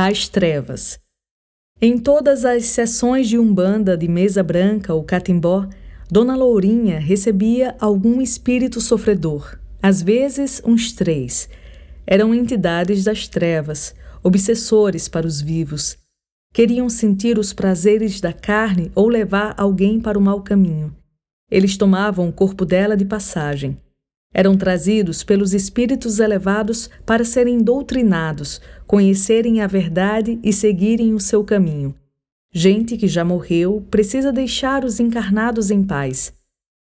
As trevas. Em todas as sessões de umbanda de mesa branca ou catimbó, Dona Lourinha recebia algum espírito sofredor, às vezes uns 3. Eram entidades das trevas, obsessores para os vivos. Queriam sentir os prazeres da carne ou levar alguém para o mau caminho. Eles tomavam o corpo dela de passagem. Eram trazidos pelos espíritos elevados para serem doutrinados, conhecerem a verdade e seguirem o seu caminho. Gente que já morreu precisa deixar os encarnados em paz.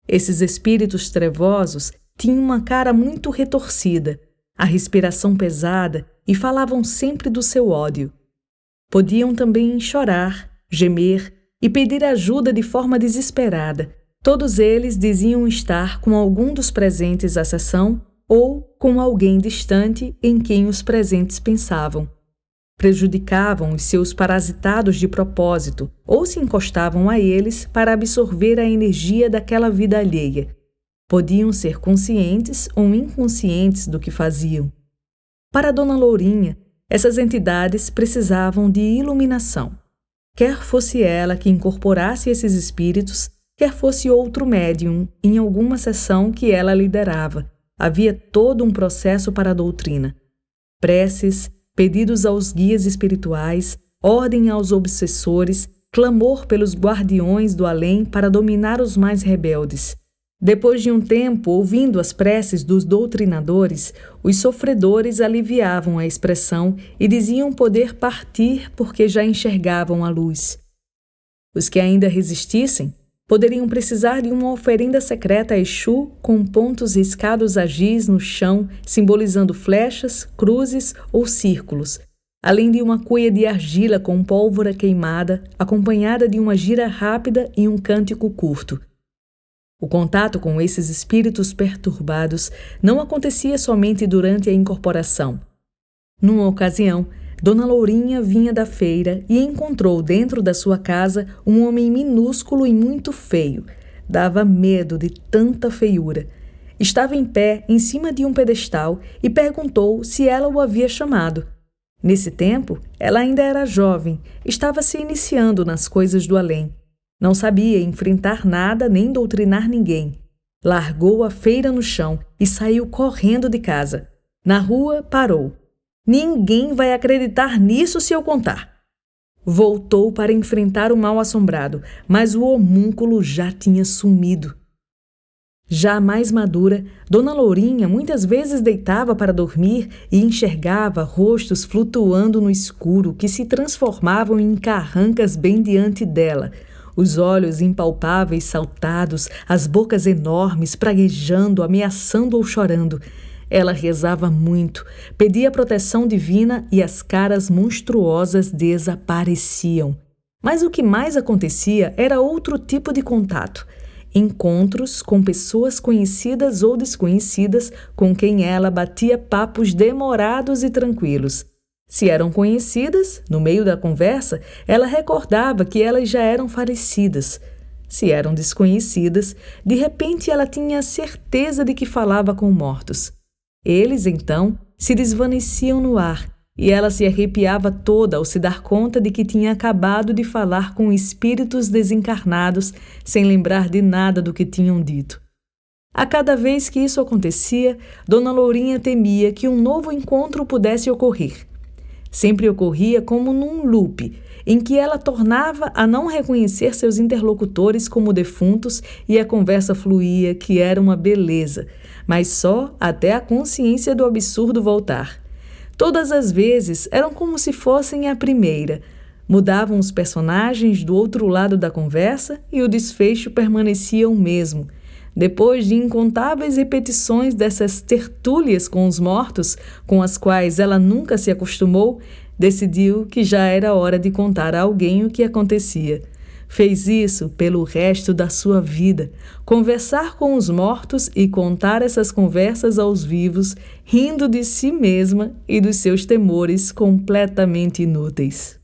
Esses espíritos trevosos tinham uma cara muito retorcida, a respiração pesada e falavam sempre do seu ódio. Podiam também chorar, gemer e pedir ajuda de forma desesperada. Todos eles diziam estar com algum dos presentes à sessão ou com alguém distante em quem os presentes pensavam. Prejudicavam os seus parasitados de propósito ou se encostavam a eles para absorver a energia daquela vida alheia. Podiam ser conscientes ou inconscientes do que faziam. Para Dona Lourinha, essas entidades precisavam de iluminação. Quer fosse ela que incorporasse esses espíritos, quer fosse outro médium em alguma sessão que ela liderava, havia todo um processo para a doutrina. Preces, pedidos aos guias espirituais, ordem aos obsessores, clamor pelos guardiões do além para dominar os mais rebeldes. Depois de um tempo ouvindo as preces dos doutrinadores, os sofredores aliviavam a expressão e diziam poder partir porque já enxergavam a luz. Os que ainda resistissem poderiam precisar de uma oferenda secreta a Exu com pontos riscados a giz no chão, simbolizando flechas, cruzes ou círculos, além de uma cuia de argila com pólvora queimada, acompanhada de uma gira rápida e um cântico curto. O contato com esses espíritos perturbados não acontecia somente durante a incorporação. Numa ocasião, Dona Lourinha vinha da feira e encontrou dentro da sua casa um homem minúsculo e muito feio. Dava medo de tanta feiura. Estava em pé em cima de um pedestal e perguntou se ela o havia chamado. Nesse tempo, ela ainda era jovem, estava se iniciando nas coisas do além. Não sabia enfrentar nada nem doutrinar ninguém. Largou a feira no chão e saiu correndo de casa. Na rua, parou. Ninguém vai acreditar nisso se eu contar. Voltou para enfrentar o mal-assombrado, mas o homúnculo já tinha sumido. Já mais madura, Dona Lourinha muitas vezes deitava para dormir e enxergava rostos flutuando no escuro que se transformavam em carrancas bem diante dela. Os olhos impalpáveis saltados, as bocas enormes praguejando, ameaçando ou chorando. Ela rezava muito, pedia proteção divina e as caras monstruosas desapareciam. Mas o que mais acontecia era outro tipo de contato. Encontros com pessoas conhecidas ou desconhecidas com quem ela batia papos demorados e tranquilos. Se eram conhecidas, no meio da conversa, ela recordava que elas já eram falecidas. Se eram desconhecidas, de repente ela tinha certeza de que falava com mortos. Eles, então, se desvaneciam no ar e ela se arrepiava toda ao se dar conta de que tinha acabado de falar com espíritos desencarnados sem lembrar de nada do que tinham dito. A cada vez que isso acontecia, Dona Lourinha temia que um novo encontro pudesse ocorrer. Sempre ocorria como num loop, em que ela tornava a não reconhecer seus interlocutores como defuntos e a conversa fluía, que era uma beleza, mas só até a consciência do absurdo voltar. Todas as vezes eram como se fossem a primeira. Mudavam os personagens do outro lado da conversa e o desfecho permanecia o mesmo. Depois de incontáveis repetições dessas tertúlias com os mortos, com as quais ela nunca se acostumou, decidiu que já era hora de contar a alguém o que acontecia. Fez isso pelo resto da sua vida, conversar com os mortos e contar essas conversas aos vivos, rindo de si mesma e dos seus temores completamente inúteis.